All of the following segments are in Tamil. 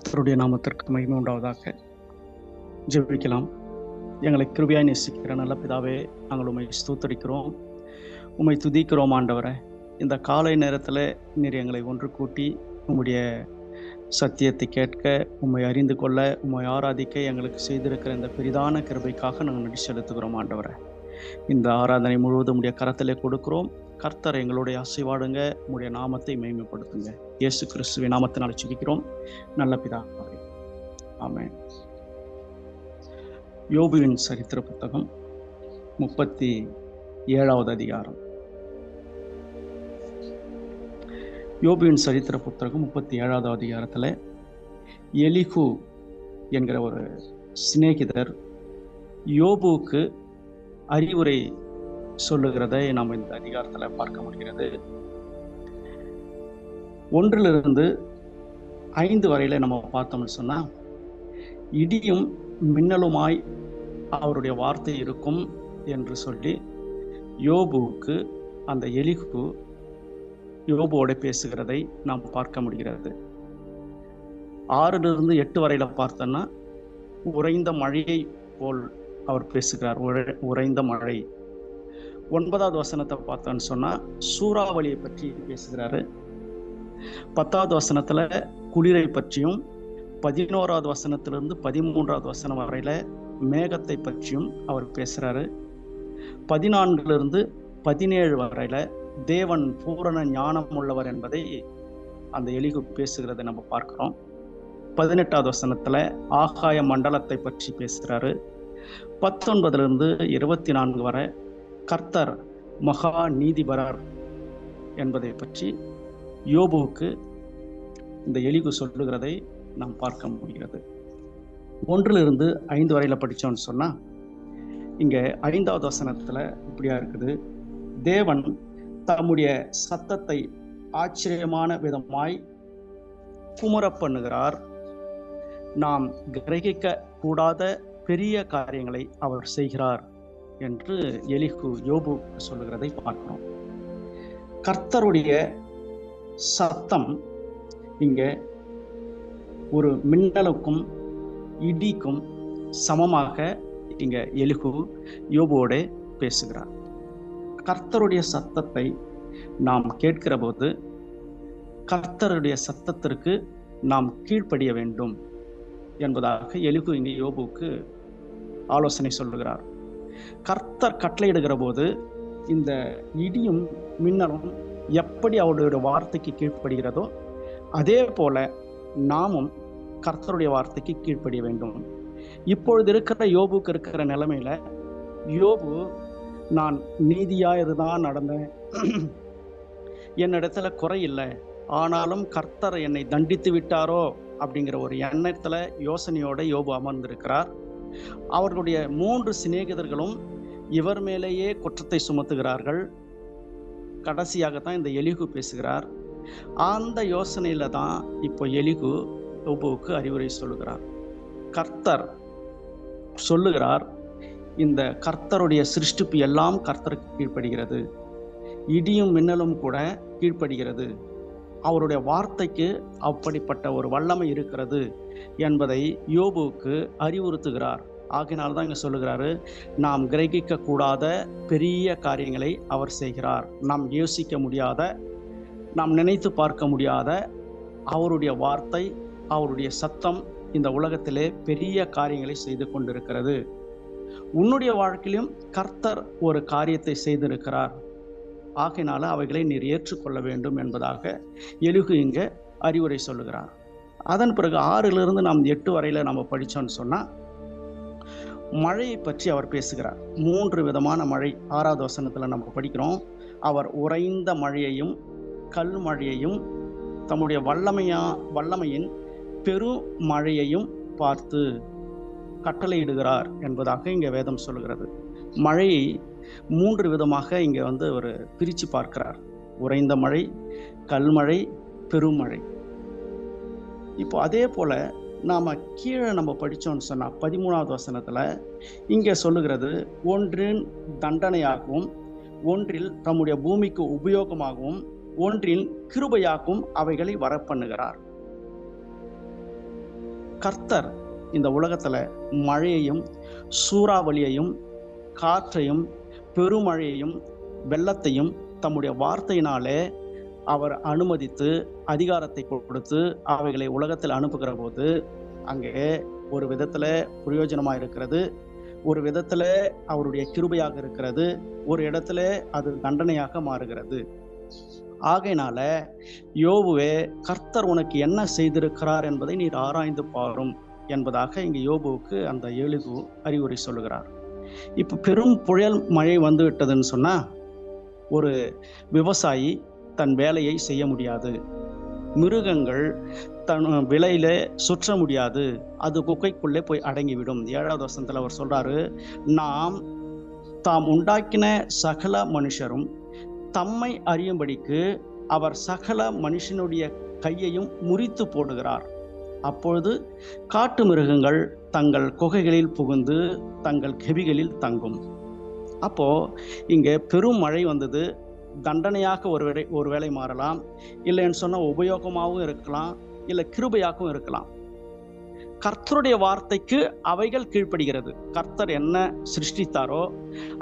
கர்த்தருடைய நாமத்திற்கு மகிமை உண்டாவதாக. ஜெபிக்கலாம். எங்களை கிருபையாய் நேசிக்கிற நல்ல பிதாவே, நாங்கள் உம்மை ஸ்தோத்தரிக்கிறோம், உம்மை துதிக்கிறோம் ஆண்டவரே. இந்த காலை நேரத்தில் நீர் எங்களை ஒன்று கூட்டி உம்முடைய சத்தியத்தை கேட்க, உம்மை அறிந்து கொள்ள, உம்மை ஆராதிக்க எங்களுக்கு செய்திருக்கிற இந்த பெரிதான கிருபைக்காக நாங்கள் நன்றி செலுத்துகிறோம் ஆண்டவரே. இந்த ஆராதனை முழுவதும் உடைய கரத்திலே கொடுக்கிறோம். கர்த்தர் எங்களுடைய ஆசீர்வாடுங்க, உம்முடைய நாமத்தை மேன்மைப்படுத்துங்க. இயேசு கிறிஸ்துவின் நாமத்தினால் ஜெபிக்கிறோம் நல்ல பிதாவே, ஆமென். யோபுவின் சரித்திர புத்தகம் 37வது அதிகாரம். யோபுவின் சரித்திர புத்தகம் 37வது அதிகாரத்தில் எலிஹு என்கிற ஒரு சிநேகிதர் யோபுவுக்கு அறிவுரை சொல்லுகிறதை நாம் இந்த அதிகாரத்தில் பார்க்க முடிகிறது. 1 - 5 வரையில நம்ம பார்த்தோம்னு சொன்னா, இடியும் மின்னலுமாய் அவருடைய வார்த்தை இருக்கும் என்று சொல்லி யோபுவுக்கு அந்த எலிஹு யோபுவோட பேசுகிறதை நாம் பார்க்க முடிகிறது. 6 - 8 வரையில பார்த்தோன்னா, உறைந்த மழையை போல் அவர் பேசுகிறார். உறைந்த மழை. 9வது வசனத்தை பார்த்தோன்னு சொன்னா, சூறாவளியை பற்றி பேசுகிறாரு. 10வது வசனத்துல குளிரை பற்றியும், 11வது வசனத்திலிருந்து 13வது வசனம் வரையில மேகத்தை பற்றியும் அவர் பேசுறாரு. 14 - 17 வரையில தேவன் பூரண ஞானம் உள்ளவர் என்பதை அந்த எலிஹு பேசுகிறதை நம்ம பார்க்கிறோம். 18வது வசனத்துல ஆகாய மண்டலத்தை பற்றி பேசுறாரு. 19 - 24 வரை கர்த்தர் மகா நீதிபரர் என்பதை பற்றி யோபுவுக்கு இந்த எலிஹு சொல்லுகிறதை நாம் பார்க்க முடிகிறது. 1 - 5 வரையில படித்தோம்னு சொன்னா, இங்க 5வது வசனத்துல இப்படியா இருக்குது: தேவன் தம்முடைய சத்தத்தை ஆச்சரியமான விதமாய் குமுற பண்ணுகிறார், நாம் கிரகிக்க கூடாத பெரிய காரியங்களை அவர் செய்கிறார் என்று எலிஹு யோபு சொல்லுகிறதை பார்க்கிறோம். கர்த்தருடைய சத்தம் இங்க ஒரு மின்னலுக்கும் இடிக்கும் சமமாக இங்க எலிஹு யோபுவோட பேசுகிறார். கர்த்தருடைய சத்தத்தை நாம் கேட்கிற போது கர்த்தருடைய சத்தத்திற்கு நாம் கீழ்ப்படிய வேண்டும் என்பதாக எலிஹு இங்கே யோபுவுக்கு ஆலோசனை சொல்லுகிறார். கர்த்தர் கட்டளையிடுகிற போது இந்த இடியும் மின்னலும் எப்படி அவருடைய வார்த்தைக்கு கீழ்ப்படுகிறதோ அதே போல நாமும் கர்த்தருடைய வார்த்தைக்கு கீழ்ப்படிய வேண்டும். இப்பொழுது இருக்கிற யோபுக்கு இருக்கிற நிலைமையில, யோபு நான் நீதியாயிருதான் நடந்தேன், என்னிடத்துல குறை இல்லை, ஆனாலும் கர்த்தர் என்னை தண்டித்து விட்டாரோ அப்படிங்கிற ஒரு எண்ணத்துல யோசனையோட யோபு அமர்ந்திருக்கிறார். அவர்களுடைய 3 சிநேகிதர்களும் இவர் மேலேயே குற்றத்தை சுமத்துகிறார்கள். கடைசியாகத்தான் இந்த எலிஹு பேசுகிறார். அந்த யோசனையில தான் இப்போ எலிஹு யோபுவுக்கு அறிவுரை சொல்லுகிறார். கர்த்தர் சொல்லுகிறார், இந்த கர்த்தருடைய சிருஷ்டிப்பு எல்லாம் கர்த்தருக்கு கீழ்ப்படுகிறது, இடியும் மின்னலும் கூட கீழ்ப்படுகிறது, அவருடைய வார்த்தைக்கு அப்படிப்பட்ட ஒரு வல்லமை இருக்கிறது என்பதை யோபுவுக்கு அறிவுறுத்துகிறார். ஆகினால்தான் இங்க சொல்லுகிறாரு, நாம் கிரகிக்க கூடாத பெரிய காரியங்களை அவர் செய்கிறார். நாம் யோசிக்க முடியாத, நாம் நினைத்து பார்க்க முடியாத அவருடைய வார்த்தை, அவருடைய சத்தம் இந்த உலகத்திலே பெரிய காரியங்களை செய்து கொண்டிருக்கிறது. உன்னுடைய வாழ்க்கையிலும் கர்த்தர் ஒரு காரியத்தை செய்திருக்கிறார், ஆகையினால அவைகளை நீர் ஏற்றுக்கொள்ள வேண்டும் என்பதாக எலிஹு இங்க அறிவுரை சொல்லுகிறார். அதன் பிறகு 6 - நாம் 8 வரையில நம்ம படிச்சோம்னு சொன்னா, மழையை பற்றி அவர் பேசுகிறார். 3 விதமான மழை 6வது வசனத்துல நம்ம படிக்கிறோம். அவர் உறைந்த மழையையும் கல் மழையையும் தம்முடைய வல்லமையின் பெரும் மழையையும் பார்த்து கட்டளையிடுகிறார் என்பதாக இங்க வேதம் சொல்லுகிறது. மழையை 3 விதமாக இங்க ஒரு பிரிச்சு பார்க்கிறார்: உறைந்த மழை, கல்மழை, பெருமழை. இப்போ அதே போல நாம கீழே நம்ம படிச்சோம்னு சொன்னா 13வது வசனத்துல இங்க சொல்லுகிறது, ஒன்றின் தண்டனையாகவும், ஒன்றில் தம்முடைய பூமிக்கு உபயோகமாகவும், ஒன்றின் கிருபையாகவும் அவைகளை வரப்பண்ணுகிறார். கர்த்தர் இந்த உலகத்துல மழையையும் சூறாவளியையும் காற்றையும் பெருமழையையும் வெள்ளத்தையும் தம்முடைய வார்த்தையினாலே அவர் அனுமதித்து அதிகாரத்தை கொடுத்து அவைகளை உலகத்தில் அனுப்புகிற போது அங்கே ஒரு விதத்துல பிரயோஜனமா இருக்கிறது, ஒரு விதத்துல அவருடைய கிருபையாக இருக்கிறது, ஒரு இடத்துல அது தண்டனையாக மாறுகிறது. ஆகையினால யோபுவே, கர்த்தர் உனக்கு என்ன செய்திருக்கிறார் என்பதை நீர் ஆராய்ந்து பாரும் என்பதாக இங்கு யோபுவுக்கு அந்த எலிகு அறிவுரை சொல்லுகிறார். இப்ப பெரும் புயல் மழை வந்து விட்டதுன்னு சொன்னா ஒரு விவசாயி தன் வேலையை செய்ய முடியாது, மிருகங்கள் தன் விலையில சுற்ற முடியாது, அது குகைக்குள்ளே போய் அடங்கிவிடும். 7வது வசனத்துல அவர் சொல்றாரு, நாம் தாம் உண்டாக்கின சகல மனுஷரும் தம்மை அறியும்படிக்கு அவர் சகல மனுஷனுடைய கையையும் முறித்து போடுகிறார். அப்பொழுது காட்டு மிருகங்கள் தங்கள் குகைகளில் புகுந்து தங்கள் கெபிகளில் தங்கும். அப்போ இங்க பெரும் மழை வந்தது, தண்டனையாக ஒருவேளை மாறலாம், இல்லைன்னு சொன்னா உபயோகமாகவும் இருக்கலாம், இல்லை கிருபையாகவும் இருக்கலாம். கர்த்தருடைய வார்த்தைக்கு அவைகள் கீழ்ப்படுகிறது. கர்த்தர் என்ன சிருஷ்டித்தாரோ,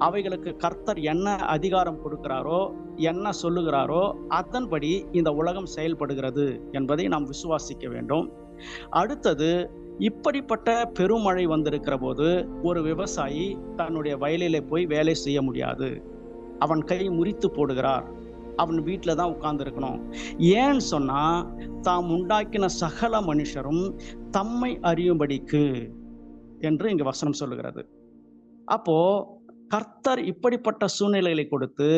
அவைகளுக்கு கர்த்தர் என்ன அதிகாரம் கொடுக்கிறாரோ, என்ன சொல்லுகிறாரோ அதன்படி இந்த உலகம் செயல்படுகிறது என்பதை நாம் விசுவாசிக்க வேண்டும். அடுத்தது, இப்படிப்பட்ட பெருமழை வந்திருக்கிற போது ஒரு விவசாயி தன்னுடைய வயலிலே போய் வேலை செய்ய முடியாது, அவன் கை முறித்து போடுகிறார், அவன் வீட்டில தான் உட்கார்ந்து இருக்கணும். ஏன்னு சொன்னா தாம் உண்டாக்கின சகல மனுஷரும் தம்மை அறியும்படிக்கு என்று இங்கு வசனம் சொல்லுகிறது. அப்போ கர்த்தர் இப்படிப்பட்ட சூழ்நிலைகளை கொடுத்து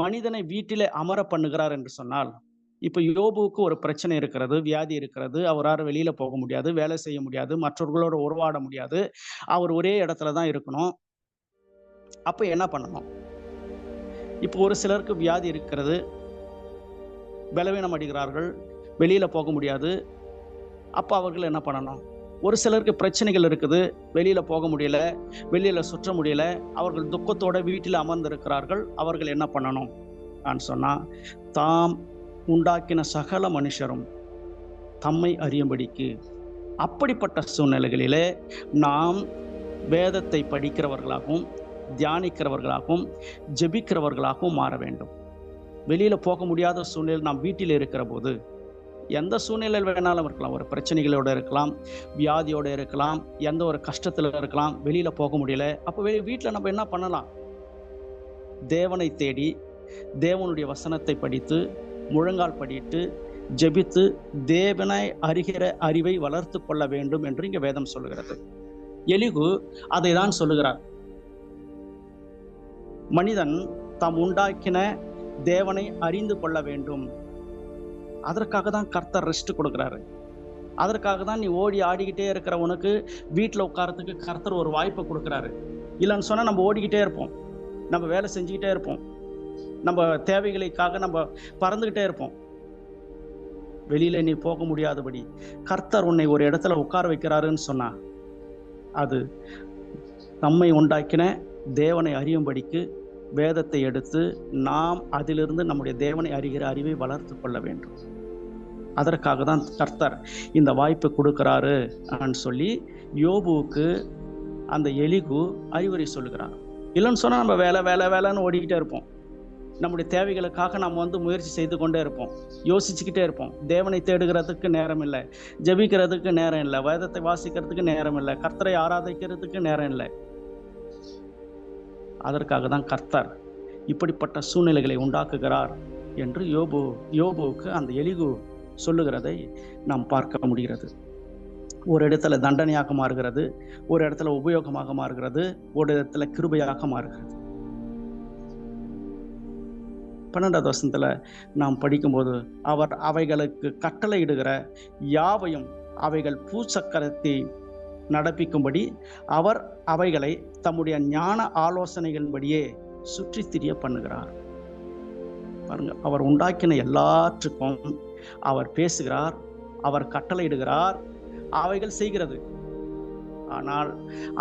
மனிதனை வீட்டிலே அமர பண்ணுகிறார் என்று சொன்னால், இப்ப யோபுவுக்கு ஒரு பிரச்சனை இருக்கிறது, வியாதி இருக்கிறது, அவரால் வெளியில போக முடியாது, வேலை செய்ய முடியாது, மற்றவர்களோட உறவாட முடியாது, அவர் ஒரே இடத்துல தான் இருக்கணும். அப்ப என்ன பண்ணணும்? இப்போ ஒரு சிலருக்கு வியாதி இருக்கிறது, பலவீனம் அடைகிறார்கள், வெளியில போக முடியாது. அப்ப அவர்கள் என்ன பண்ணணும்? ஒரு சிலருக்கு பிரச்சனைகள் இருக்குது, வெளியில போக முடியல, வெளியில சுற்ற முடியல, அவர்கள் துக்கத்தோட வீட்டில் அமர்ந்திருக்கிறார்கள். அவர்கள் என்ன பண்ணணும் நான் சொன்னா, தாம் உண்டாக்கின சகல மனுஷரும் தம்மை அறியும்படிக்கு, அப்படிப்பட்ட சூழ்நிலைகளிலே நாம் வேதத்தை படிக்கிறவர்களாகவும் தியானிக்கிறவர்களாகவும் ஜெபிக்கிறவர்களாகவும் மாற வேண்டும். வெளியில போக முடியாத சூழ்நிலை நாம் வீட்டில் இருக்கிற போது, எந்த சூழ்நிலையில் வேணாலும் இருக்கலாம், ஒரு பிரச்சனைகளோட இருக்கலாம், வியாதியோட இருக்கலாம், எந்த ஒரு கஷ்டத்துல இருக்கலாம், வெளியில போக முடியல. அப்ப வீட்டில் நம்ம என்ன பண்ணலாம்? தேவனை தேடி தேவனுடைய வசனத்தை படித்து முழங்கால் படிட்டு ஜெபித்து தேவனை அறிகிற அறிவை வளர்த்து கொள்ள வேண்டும் என்று இங்க வேதம் சொல்லுகிறது. எலிகு அதை தான் சொல்லுகிறார். மனிதன் தாம் உண்டாக்கின தேவனை அறிந்து கொள்ள வேண்டும். அதற்காக தான் கர்த்தர் ரெஸ்ட் கொடுக்கிறாரு. அதற்காக தான் நீ ஓடி ஆடிக்கிட்டே இருக்கிற உனக்கு வீட்டில் உட்காரத்துக்கு கர்த்தர் ஒரு வாய்ப்பை கொடுக்குறாரு. இல்லைன்னு சொன்னா நம்ம ஓடிக்கிட்டே இருப்போம், நம்ம வேலை செஞ்சுக்கிட்டே இருப்போம், நம்ம தேவைகளுக்காக நம்ம பறந்துகிட்டே இருப்போம். வெளியில நீ போக முடியாதபடி கர்த்தர் உன்னை ஒரு இடத்துல உட்கார வைக்கிறாருன்னு சொன்னா, அது நம்மை உண்டாக்கின தேவனை அறியும்படிக்கு வேதத்தை எடுத்து நாம் அதிலிருந்து நம்முடைய தேவனை அறிகிற அறிவை வளர்த்து கொள்ள வேண்டும். அதற்காக தான் கர்த்தர் இந்த வாய்ப்பை கொடுக்கிறாரு சொல்லி யோபுவுக்கு அந்த எலிகு அறிவுரை சொல்லுகிறார். இல்லைன்னு சொன்னா நம்ம வேலை வேலை வேலைன்னு ஓடிக்கிட்டே இருப்போம். நம்முடைய தேவைகளுக்காக நம்ம முயற்சி செய்து கொண்டே இருப்போம், யோசிச்சுக்கிட்டே இருப்போம். தேவனை தேடுகிறதுக்கு நேரம் இல்லை, ஜெபிக்கிறதுக்கு நேரம் இல்லை, வேதத்தை வாசிக்கிறதுக்கு நேரம் இல்லை, கர்த்தரை ஆராதிக்கிறதுக்கு நேரம் இல்லை. அதற்காக தான் கர்த்தர் இப்படிப்பட்ட சூழ்நிலைகளை உண்டாக்குகிறார் என்று யோபுவுக்கு அந்த எலிகு சொல்லுகிறதை நாம் பார்க்க முடிகிறது. ஒரு இடத்துல தண்டனையாக மாறுகிறது, ஒரு இடத்துல உபயோகமாக மாறுகிறது, ஒரு இடத்துல கிருபையாக மாறுகிறது. 12வது வசனத்துல நாம் படிக்கும்போது, அவர் அவைகளுக்கு கட்டளையிடுகிற யாவையும் அவைகள் பூச்சக்கரத்தை நடப்பிக்கும்படி அவர் அவைகளை தம்முடைய ஞான ஆலோசனைகளின்படியே சுற்றி திரிய பண்ணுகிறார். பாருங்க, அவர் உண்டாக்கின எல்லாற்றுக்கும் அவர் பேசுகிறார், அவர் கட்டளையிடுகிறார், அவைகள் செய்கிறது. ஆனால்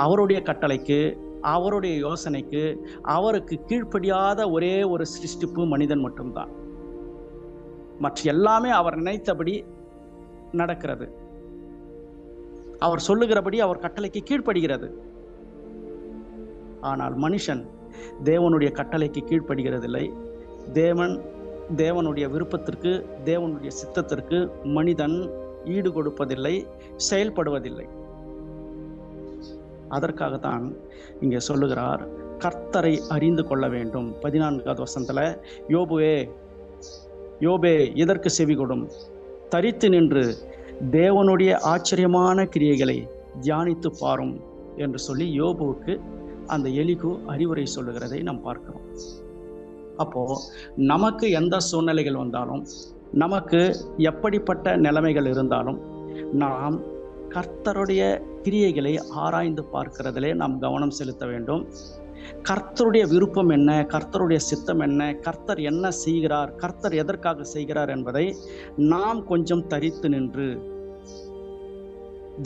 அவருடைய கட்டளைக்கு, அவருடைய யோசனைக்கு, அவருக்கு கீழ்ப்படியாத ஒரே ஒரு சிருஷ்டிப்பு மனிதன் மட்டும்தான். மற்ற எல்லாமே அவர் நினைத்தபடி நடக்கிறது. அவர் சொல்லுகிறபடி அவர் கட்டளைக்கு கீழ்ப்படுகிறது. ஆனால் மனுஷன் தேவனுடைய கட்டளைக்கு கீழ்ப்படுகிறதில்லை. தேவனுடைய விருப்பத்திற்கு, தேவனுடைய சித்தத்திற்கு மனிதன் ஈடு கொடுப்பதில்லை, செயல்படுவதில்லை. அதற்காகத்தான் இங்கே சொல்லுகிறார், கர்த்தரை அறிந்து கொள்ள வேண்டும். 14வது வசனத்துல, யோபே இதற்கு செவி கொடும், தரித்து நின்று தேவனுடைய ஆச்சரியமான கிரியைகளை தியானித்து பாரும் என்று சொல்லி யோபுவுக்கு அந்த எலிகு அறிவுரை சொல்லுகிறதை நாம் பார்க்கிறோம். அப்போ நமக்கு எந்த சூழ்நிலைகள் வந்தாலும், நமக்கு எப்படிப்பட்ட நிலைமைகள் இருந்தாலும், நாம் கர்த்தருடைய கிரியைகளை ஆராய்ந்து பார்க்கிறதிலே நாம் கவனம் செலுத்த வேண்டும். கர்த்தருடைய விருப்பம் என்ன, கர்த்தருடைய சித்தம் என்ன, கர்த்தர் என்ன செய்கிறார், கர்த்தர் எதற்காக செய்கிறார் என்பதை நாம் கொஞ்சம் தரித்து நின்று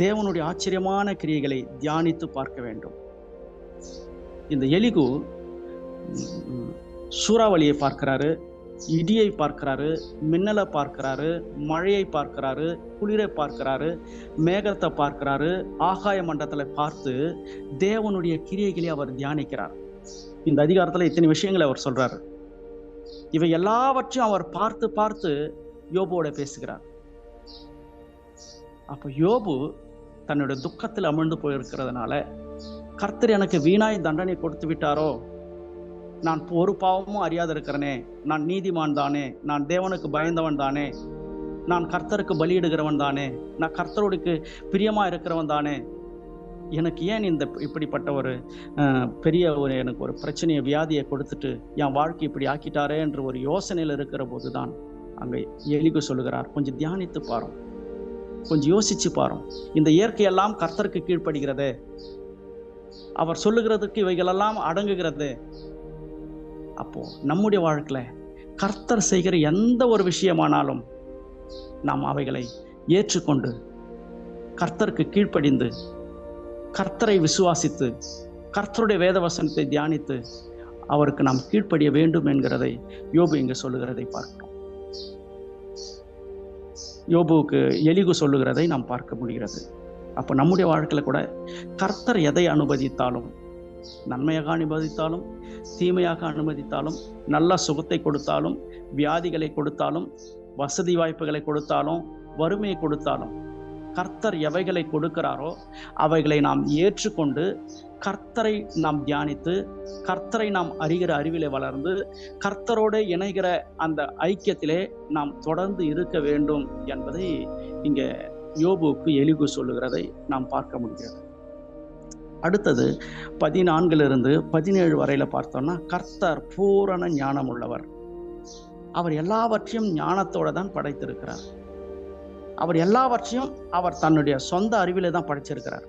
தேவனுடைய ஆச்சரியமான கிரியைகளை தியானித்து பார்க்க வேண்டும். இந்த எலிகு சூறாவளியை பார்க்கிறாரு, இடியை பார்க்கிறாரு, மின்னலை பார்க்கிறாரு, மழையை பார்க்கிறாரு, குளிரை பார்க்கிறாரு, மேகத்தை பார்க்கிறாரு, ஆகாய மண்டலத்துல பார்த்து தேவனுடைய கிரியைகளை அவர் தியானிக்கிறார். இந்த அதிகாரத்துல இத்தனை விஷயங்களை அவர் சொல்றாரு. இவை எல்லாவற்றையும் அவர் பார்த்து பார்த்து யோபுவோட பேசுகிறார். அப்ப யோபு தன்னுடைய துக்கத்தில் அமிழ்ந்து போயிருக்கிறதுனால, கர்த்தர் எனக்கு வீணாய் தண்டனை கொடுத்து விட்டாரோ, நான் ஒரு பாவமும் அறியாது இருக்கிறனே, நான் நீதிமான் தானே, நான் தேவனுக்கு பயந்தவன் தானே, நான் கர்த்தருக்கு பலியிடுகிறவன் தானே, நான் கர்த்தருடைய பிரியமா இருக்கிறவன் தானே, எனக்கு ஏன் இந்த இப்படிப்பட்ட ஒரு பெரிய எனக்கு ஒரு பிரச்சனையை, வியாதியை கொடுத்துட்டு என் வாழ்க்கை இப்படி ஆக்கிட்டாரே என்று ஒரு யோசனையில் இருக்கிற போதுதான் அங்கே எலிகு சொல்லுகிறார், கொஞ்சம் தியானித்து பாரும், கொஞ்சம் யோசிச்சு பாரும். இந்த இயற்கையெல்லாம் கர்த்தருக்கு கீழ்ப்படுகிறது, அவர் சொல்லுகிறதுக்கு இவைகளெல்லாம் அடங்குகிறது. அப்போ நம்முடைய வாழ்க்கையில கர்த்தர் செய்கிற எந்த ஒரு விஷயமானாலும் நாம் அவைகளை ஏற்றுக்கொண்டு கர்த்தருக்கு கீழ்ப்படிந்து கர்த்தரை விசுவாசித்து கர்த்தருடைய வேத வசனத்தை தியானித்து அவருக்கு நாம் கீழ்ப்படிய வேண்டும் என்கிறதை யோபு இங்கு சொல்லுகிறதை பார்க்கிறோம். யோபுவுக்கு எலிகு சொல்லுகிறதை நாம் பார்க்க முடிகிறது. அப்போ நம்முடைய வாழ்க்கையில கூட கர்த்தர் எதை அனுமதித்தாலும், நன்மையாக அனுமதித்தாலும், தீமையாக அனுமதித்தாலும், நல்ல சுகத்தை கொடுத்தாலும், வியாதிகளை கொடுத்தாலும், வசதி வாய்ப்புகளை கொடுத்தாலும், வறுமையை கொடுத்தாலும், கர்த்தர் எவைகளை கொடுக்கிறாரோ அவைகளை நாம் ஏற்றுக்கொண்டு கர்த்தரை நாம் தியானித்து கர்த்தரை நாம் அறிகிற அறிவிலே வளர்ந்து கர்த்தரோடு இணைகிற அந்த ஐக்கியத்திலே நாம் தொடர்ந்து இருக்க வேண்டும் என்பதை இங்க யோபுவுக்கு எலிகு சொல்லுகிறதை நாம் பார்க்க முடிகிறது. அடுத்தது 14 17 வரையில பார்த்தோம்னா, கர்த்தர் பூரண ஞானம் உள்ளவர். அவர் எல்லாவற்றையும் ஞானத்தோட தான் படைத்திருக்கிறார். அவர் எல்லாவற்றையும் அவர் தன்னுடைய சொந்த அறிவிலே தான் படைச்சிருக்கிறார்.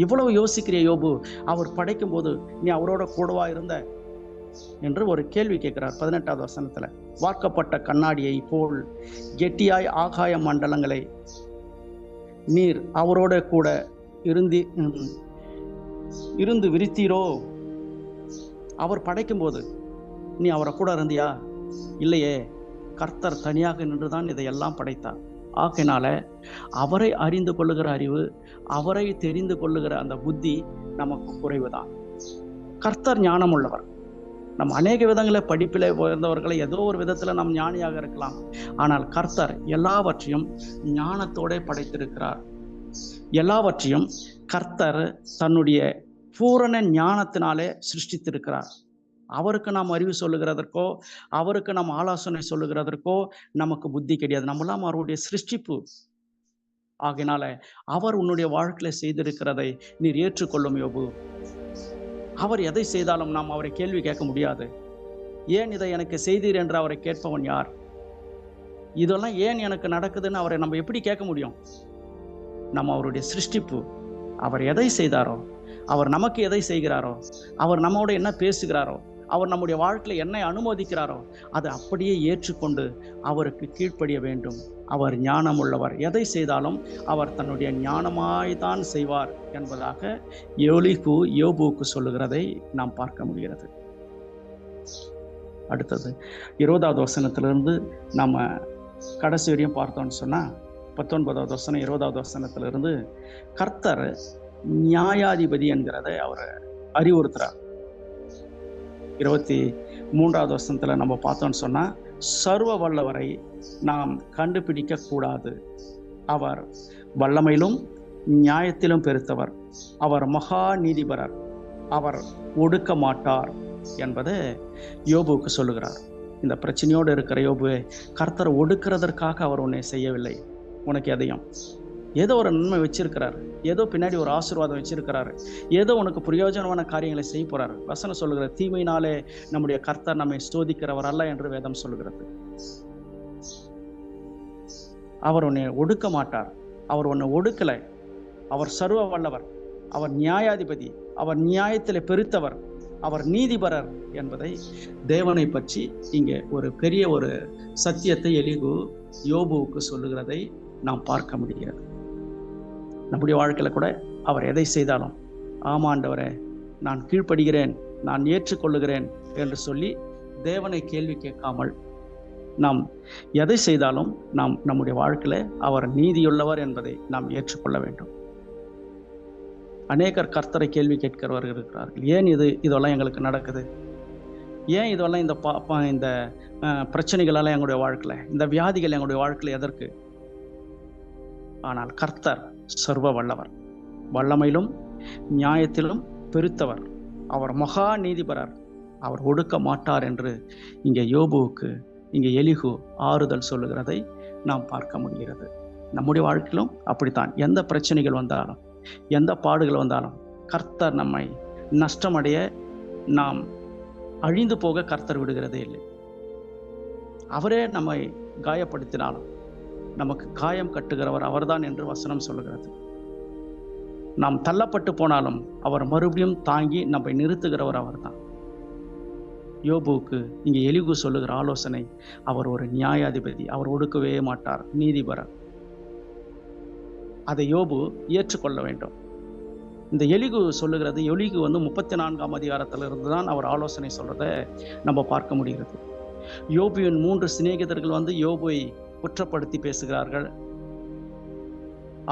இவ்வளவு யோசிக்கிற யோபு, அவர் படைக்கும் போது நீ அவரோட கூடவா இருந்த என்று ஒரு கேள்வி கேட்கிறார். 18வது வசனத்துல, வார்க்கப்பட்ட கண்ணாடியை போல் கெட்டியாய் ஆகாய மண்டலங்களை நீர் அவரோட கூட இருந்து விரித்தீரோ? அவர் படைக்கும் போது நீ அவரை கூட இருந்தியா? இல்லையே, கர்த்தர் தனியாக நின்றுதான் இதையெல்லாம் படைத்தார். ஆகையினால அவரை அறிந்து கொள்ளுகிற அறிவு, அவரை தெரிந்து கொள்ளுகிற அந்த புத்தி நமக்கு குறைவுதான். கர்த்தர் ஞானம் உள்ளவர். நம்ம அநேக விதங்களில் படிப்பில் உயர்ந்தவர்களை ஏதோ ஒரு விதத்துல நாம் ஞானியாக இருக்கலாம். ஆனால் கர்த்தர் எல்லாவற்றையும் ஞானத்தோட படைத்திருக்கிறார். எல்லாவற்றையும் கர்த்தர் தன்னுடைய பூரண ஞானத்தினாலே சிருஷ்டித்திருக்கிறார். அவருக்கு நாம் அறிவு சொல்லுகிறதற்கோ, அவருக்கு நாம் ஆலோசனை சொல்லுகிறதற்கோ நமக்கு புத்தி கிடையாது. நம்மளாம் அவருடைய சிருஷ்டிப்பு. ஆகையினால அவர் உன்னுடைய வாழ்க்கையில செய்திருக்கிறதை நீர் ஏற்றுக்கொள்ளும் யோபு. அவர் எதை செய்தாலும் நாம் அவரை கேள்வி கேட்க முடியாது. ஏன் இதை எனக்கு செய்தீர் என்று அவரை கேட்பவன் யார்? இதெல்லாம் ஏன் எனக்கு நடக்குதுன்னு அவரை நம்ம எப்படி கேட்க முடியும்? நம்ம அவருடைய சிருஷ்டிப்பு. அவர் எதை செய்தாரோ, அவர் நமக்கு எதை செய்கிறாரோ, அவர் நம்மோட என்ன பேசுகிறாரோ, அவர் நம்முடைய வாழ்க்கையில என்ன அனுமதிக்கிறாரோ அதை அப்படியே ஏற்றுக்கொண்டு அவருக்கு கீழ்ப்படிய வேண்டும். அவர் ஞானம் உள்ளவர். எதை செய்தாலும் அவர் தன்னுடைய ஞானமாய்தான் செய்வார் என்பதாக எலிகு யோபுவுக்கு சொல்லுகிறதை நாம் பார்க்க முடிகிறது. அடுத்தது 20வது வசனத்திலிருந்து நம்ம கடைசி வரையும் பார்த்தோம்னு சொன்னா, 19வது வசனம் 20வது வசனத்திலிருந்து கர்த்தர் நியாயாதிபதி என்கிறதை அவர் அறிவுறுத்துறார். 23வது வசனத்துல நம்ம பார்த்தோம்னு சொன்னா, சர்வ வல்லவரை நாம் கண்டுபிடிக்க கூடாது. அவர் வல்லமையிலும் நியாயத்திலும் பெருத்தவர். அவர் மகா நீதிபரர். அவர் ஒடுக்க மாட்டார் என்பதை யோபுவுக்கு சொல்லுகிறார். இந்த பிரச்சனையோடு இருக்கிற யோபுவே, கர்த்தர் ஒடுக்கிறதற்காக அவர் உன்னை செய்யவில்லை. உனக்கு எதையும் ஏதோ ஒரு நன்மை வச்சிருக்கிறார், ஏதோ பின்னாடி ஒரு ஆசீர்வாதம் வச்சிருக்கிறாரு, ஏதோ உனக்கு பிரயோஜனமான காரியங்களை செய்ய போறாரு. வசனம் சொல்லுகிற தீமையினாலே நம்முடைய கர்த்தர் நம்மை சோதிக்கிறவர் அல்ல என்று வேதம் சொல்லுகிறது. அவர் உன்னை ஒடுக்க மாட்டார். அவர் உன்னை ஒடுக்கலை. அவர் சர்வ வல்லவர். அவர் நியாயாதிபதி. அவர் நியாயத்தில் பெருத்தவர். அவர் நீதிபரர் என்பதை தேவனை பற்றி இங்கே ஒரு பெரிய ஒரு சத்தியத்தை எலிகு யோபுவுக்கு சொல்லுகிறதை நாம் பார்க்க முடிகிறது. நம்முடைய வாழ்க்கையில கூட அவர் எதை செய்தாலும், ஆமாண்டவரே நான் கீழ்ப்படுகிறேன், நான் ஏற்றுக்கொள்ளுகிறேன் என்று சொல்லி தேவனை கேள்வி கேட்காமல் நாம் எதை செய்தாலும் நாம் நம்முடைய வாழ்க்கையில அவர் நீதியுள்ளவர் என்பதை நாம் ஏற்றுக்கொள்ள வேண்டும். அநேகர் கர்த்தரை கேள்வி கேட்கிறவர்கள் இருக்கிறார்கள். ஏன் இதெல்லாம் எங்களுக்கு நடக்குது? ஏன் இதெல்லாம் இந்த பிரச்சனைகளெல்லாம் எங்களுடைய வாழ்க்கையில, இந்த வியாதிகள் எங்களுடைய வாழ்க்கையில எதற்கு? ஆனால் கர்த்தர் சர்வ வல்லவர், வல்லமையிலும் நியாயத்திலும் பெருத்தவர். அவர் மகா நீதிபரர். அவர் ஒடுக்க மாட்டார் என்று இங்கே யோபுவுக்கு இங்கே எலிகு ஆறுதல் சொல்லுகிறதை நாம் பார்க்க முடிகிறது. நம்முடைய வாழ்க்கையிலும் அப்படித்தான். எந்த பிரச்சனைகள் வந்தாலும், எந்த பாடுகள் வந்தாலும் கர்த்தர் நம்மை நஷ்டமடைய, நாம் அழிந்து போக கர்த்தர் விடுகிறதே இல்லை. அவரே நம்மை காயப்படுத்தினாலும் நமக்கு காயம் கட்டுகிறவர் அவர்தான் என்று வசனம் சொல்லுகிறது. நாம் தள்ளப்பட்டு போனாலும் அவர் மறுபடியும் தாங்கி நம்மை நிறுத்துகிறவர் அவர்தான். யோபுவுக்கு இங்கே எலிகு சொல்லுகிற ஆலோசனை, அவர் ஒரு நியாயாதிபதி, அவர் ஒடுக்கவே மாட்டார், நீதிபரர். அதை யோபு ஏற்றுக்கொள்ள வேண்டும். இந்த எலிகு சொல்லுகிறது, எலிகு 34ஆம் அதிகாரத்திலிருந்து தான் அவர் ஆலோசனை சொல்றதை நம்ம பார்க்க முடிகிறது. யோபுவின் 3 சிநேகிதர்கள் யோபுவை குற்றப்படுத்தி பேசுகிறார்கள்.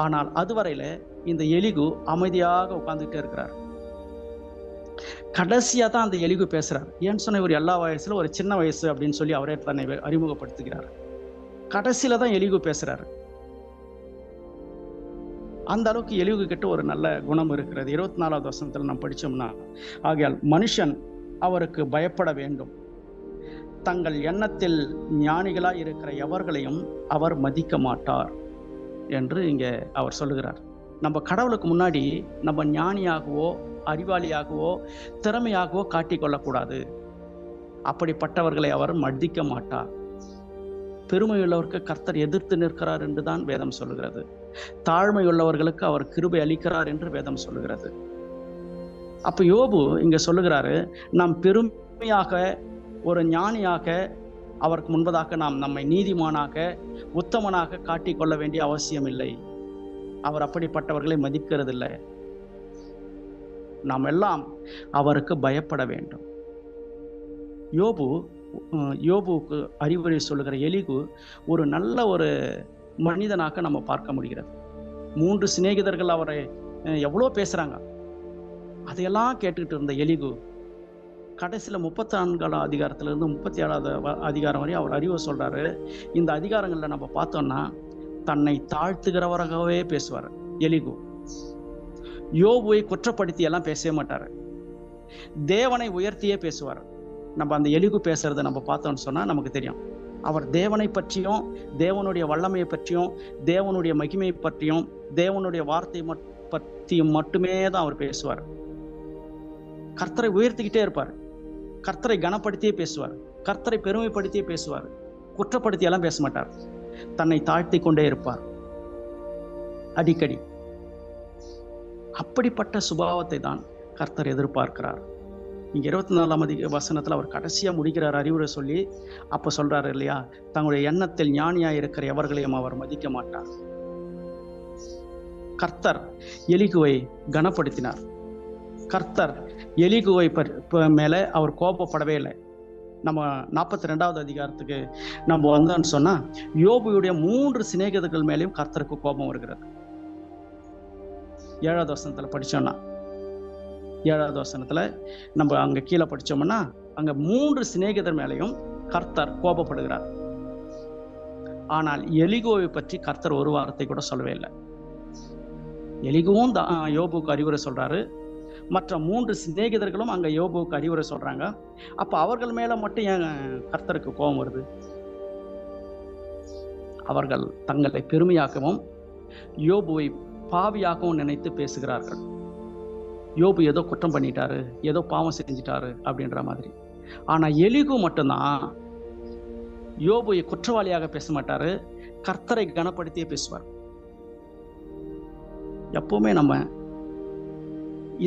ஆனால் அதுவரையில இந்த எலிகு அமைதியாக உட்கார்ந்துட்டே இருக்கிறார். கடைசியா தான் அந்த எலிகு பேசுறார். ஏன்னு சொன்ன, இவர் எல்லா வயசுல ஒரு சின்ன வயசு அப்படின்னு சொல்லி அவரே தன்னை அறிமுகப்படுத்துகிறார். கடைசியில தான் எலிகு பேசுறாரு. அந்த அளவுக்கு எலிகு கிட்ட ஒரு நல்ல குணம் இருக்கிறது. 24வது வசனத்துல நாம் படிச்சோம்னா, ஆகையால் மனுஷன் அவருக்கு பயப்பட வேண்டும், தங்கள் எண்ணத்தில் ஞானிகளாய் இருக்கிற எவர்களையும் அவர் மதிக்க மாட்டார் என்று இங்கே அவர் சொல்லுகிறார். நம்ம கடவுளுக்கு முன்னாடி நம்ம ஞானியாகவோ அறிவாளியாகவோ திறமையாகவோ காட்டிக்கொள்ளக்கூடாது. அப்படிப்பட்டவர்களை அவர் மதிக்க மாட்டார். பெருமையுள்ளவருக்கு கர்த்தர் எதிர்த்து நிற்கிறார் என்று தான் வேதம் சொல்லுகிறது. தாழ்மையுள்ளவர்களுக்கு அவர் கிருபை அளிக்கிறார் என்று வேதம் சொல்லுகிறது. அப்ப யோபு இங்க சொல்லுகிறாரு, நாம் பெருமையாக ஒரு ஞானியாக அவருக்கு முன்பதாக நாம் நம்மை நீதிமானாக உத்தமனாக காட்டிக்கொள்ள வேண்டிய அவசியம் இல்லை. அவர் அப்படிப்பட்டவர்களை மதிக்கிறதில்லை. நாம் எல்லாம் அவருக்கு பயப்பட வேண்டும். யோபுவுக்கு அறிவுரை சொல்லுகிற எலிகு ஒரு நல்ல ஒரு மனிதனாக நம்ம பார்க்க முடிகிறது. 3 சிநேகிதர்கள் அவரை எவ்வளோ பேசுறாங்க, அதையெல்லாம் கேட்டுக்கிட்டு இருந்த எலிகு கடைசியில் 34ஆம் அதிகாரத்திலிருந்து 37வது அதிகாரம் வரை அவர் அறிவை சொல்றாரு. இந்த அதிகாரங்களில் நம்ம பார்த்தோம்னா தன்னை தாழ்த்துகிறவராகவே பேசுவார் எலிகு. யோபுவை குற்றப்படுத்தி எல்லாம் பேசவே மாட்டார், தேவனை உயர்த்தியே பேசுவார். நம்ம அந்த எலிகு பேசுறதை நம்ம பார்த்தோம்னு சொன்னா நமக்கு தெரியும், அவர் தேவனை பற்றியும் தேவனுடைய வல்லமையை பற்றியும் தேவனுடைய மகிமையை பற்றியும் தேவனுடைய வார்த்தை பற்றியும் மட்டுமே தான் அவர் பேசுவார். கர்த்தரை உயர்த்திக்கிட்டே இருப்பார், கர்த்தரை கனப்படுத்தியே பேசுவார், கர்த்தரை பெருமைப்படுத்தியே பேசுவார், குற்றப்படுத்தி எல்லாம் பேச மாட்டார். தன்னை தாழ்த்தி கொண்டே இருப்பார் அடிக்கடி. அப்படிப்பட்ட சுபாவத்தை தான் கர்த்தர் எதிர்பார்க்கிறார். இங்க 24ஆம் வசனத்துல அவர் கடைசியா முடிக்கிறார் அறிவுரை சொல்லி. அப்ப சொல்றாரு இல்லையா, தங்களுடைய எண்ணத்தில் ஞானியா இருக்கிற எவர்களையும் அவர் மதிக்க மாட்டார். கர்த்தர் எலிகுவை கனப்படுத்தினார். கர்த்தர் எலிகுவை மேல அவர் கோபப்படவே இல்லை. நம்ம 42வது அதிகாரத்துக்கு நம்ம வந்தோம்னு சொன்னா, யோபுடைய 3 சிநேகிதர்கள் மேலேயும் கர்த்தருக்கு கோபம் வருகிறது. 7வது வசனத்துல படிச்சோம்னா, 7வது வசனத்துல நம்ம அங்க கீழே படிச்சோம்னா, அங்க 3 சிநேகிதர் மேலேயும் கர்த்தர் கோபப்படுகிறார். ஆனால் எலிகோவை பற்றி கர்த்தர் ஒரு வார்த்தை கூட சொல்லவே இல்லை. எலிகுவும் யோபுக்கு அறிவுரை சொல்றாரு. மற்ற 3 சிநேகிதர்களும் அங்க யோபுக்கு அறிவுரை சொல்றாங்க. அப்ப அவர்கள் மேல மட்டும் ஏன் கர்த்தருக்கு கோபம் வருது? அவர்கள் தங்களை பெருமையாகவும் யோபுவை பாவியாகவும் நினைத்து பேசுகிறார்கள். யோபு ஏதோ குற்றம் பண்ணிட்டாரு, ஏதோ பாவம் செஞ்சிட்டாரு அப்படின்ற மாதிரி. ஆனா எலிகு மட்டும்தான் யோபுவை குற்றவாளியாக பேச மாட்டாரு, கர்த்தரை கனப்படுத்தியே பேசுவார். எப்பவுமே நம்ம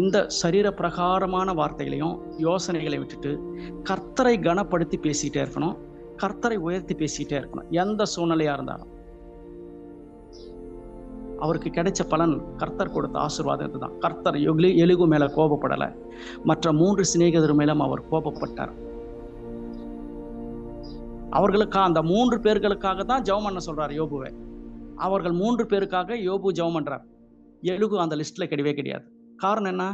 இந்த சரீர பிரகாரமான வார்த்தைகளையும் யோசனைகளையும் விட்டுட்டு கர்த்தரை கனப்படுத்தி பேசிக்கிட்டே இருக்கணும், கர்த்தரை உயர்த்தி பேசிக்கிட்டே இருக்கணும். எந்த சூழ்நிலையா இருந்தாலும் அவருக்கு கிடைச்ச பலன், கர்த்தர் கொடுத்த ஆசீர்வாதம் இதுதான். கர்த்தர் எலிகு மேல கோபப்படலை, மற்ற 3 சிநேகிதர் மேலும் அவர் கோபப்பட்டார். அந்த 3 பேர்களுக்காக தான் ஜெபம் பண்ண சொல்றார் யோபுவை. அவர்கள் 3 பேருக்காக யோபு ஜெபம் பண்றார். எலிகு அந்த லிஸ்ட்ல கிடையாது. காரணம் என்ன?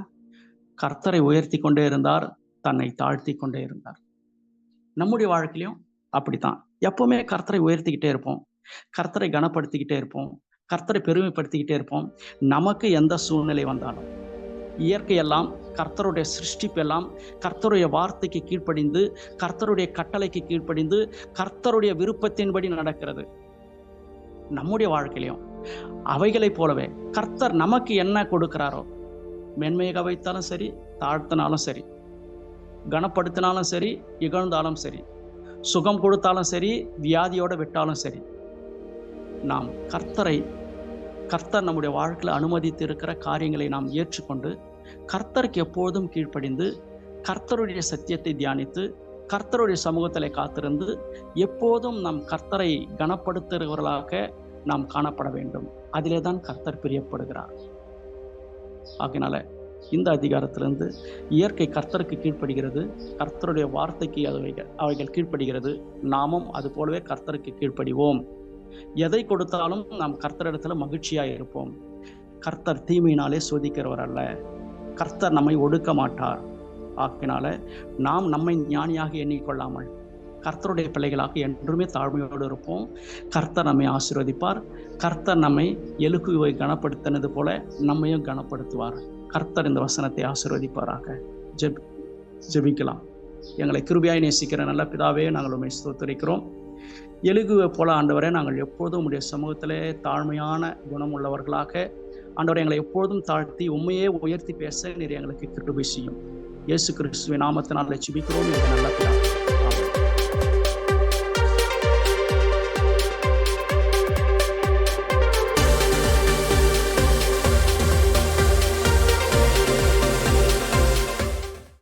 கர்த்தரை உயர்த்தி கொண்டே இருந்தார், தன்னை தாழ்த்தி கொண்டே இருந்தார். நம்முடைய வாழ்க்கையிலும் அப்படித்தான். எப்பவுமே கர்த்தரை உயர்த்திக்கிட்டே இருப்போம், கர்த்தரை கனப்படுத்திக்கிட்டே இருப்போம், கர்த்தரை பெருமைப்படுத்திக்கிட்டே இருப்போம். நமக்கு எந்த சூழ்நிலை வந்தாலும், இயற்கையெல்லாம், கர்த்தருடைய சிருஷ்டிப்பெல்லாம் கர்த்தருடைய வார்த்தைக்கு கீழ்ப்படிந்து, கர்த்தருடைய கட்டளைக்கு கீழ்ப்படிந்து, கர்த்தருடைய விருப்பத்தின்படி நடக்கிறது. நம்முடைய வாழ்க்கையிலும் அவைகளை போலவே கர்த்தர் நமக்கு என்ன கொடுக்கிறாரோ, மென்மையாக வைத்தாலும் சரி, தாழ்த்தினாலும் சரி, கனப்படுத்தினாலும் சரி, இகழ்ந்தாலும் சரி, சுகம் கொடுத்தாலும் சரி, வியாதியோட விட்டாலும் சரி, நாம் கர்த்தர் நம்முடைய வாழ்க்கையில் அனுமதித்து இருக்கிற காரியங்களை நாம் ஏற்றுக்கொண்டு, கர்த்தருக்கு எப்போதும் கீழ்ப்படிந்து, கர்த்தருடைய சத்தியத்தை தியானித்து, கர்த்தருடைய சமூகத்தில் காத்திருந்து, எப்போதும் நம் கர்த்தரை கனப்படுத்துகிறவர்களாக நாம் காணப்பட வேண்டும். அதிலே தான் கர்த்தர் பிரியப்படுகிறார். ஆகையினால இந்த அதிகாரத்திலிருந்து இயற்கை கர்த்தருக்கு கீழ்ப்படுகிறது, கர்த்தருடைய வார்த்தைக்கு அவைகள் கீழ்ப்படுகிறது. நாமும் அது போலவே கர்த்தருக்கு கீழ்ப்படிவோம். எதை கொடுத்தாலும் நாம் கர்த்தரிடத்துல மகிழ்ச்சியாக இருப்போம். கர்த்தர் தீமையினாலே சோதிக்கிறவர் அல்ல, கர்த்தர் நம்மை ஒடுக்க மாட்டார். ஆகினால நாம் நம்மை ஞானியாக எண்ணிக்கொள்ளாமல் கர்த்தருடைய பிள்ளைகளாக என்றுமே தாழ்மையோடு இருப்போம். கர்த்தர் நம்மை ஆசீர்வதிப்பார். கர்த்தர் நம்மை எலுகுவை கனப்படுத்தினது போல நம்மையும் கனப்படுத்துவார். கர்த்தர் இந்த வசனத்தை ஆசீர்வதிப்பாராக. ஜெபிக்கலாம். எங்களை கிருபையாய் நேசிக்கிற நல்ல பிதாவே, நாங்கள் உம்மை ஸ்தோத்திரிக்கிறோம். எலுகுவை போல ஆண்டவரே, நாங்கள் எப்போதும் உம்முடைய சமூகத்திலே தாழ்மையான குணம் உள்ளவர்களாக ஆண்டவரை எங்களை எப்போதும் தாழ்த்தி உண்மையே உயர்த்தி பேச நீர் எங்களுக்கு கிருபை செய்யும். இயேசு கிறிஸ்துவின் நாமத்தினால் ஜெபிக்கிறோம். நல்ல பிதாவே.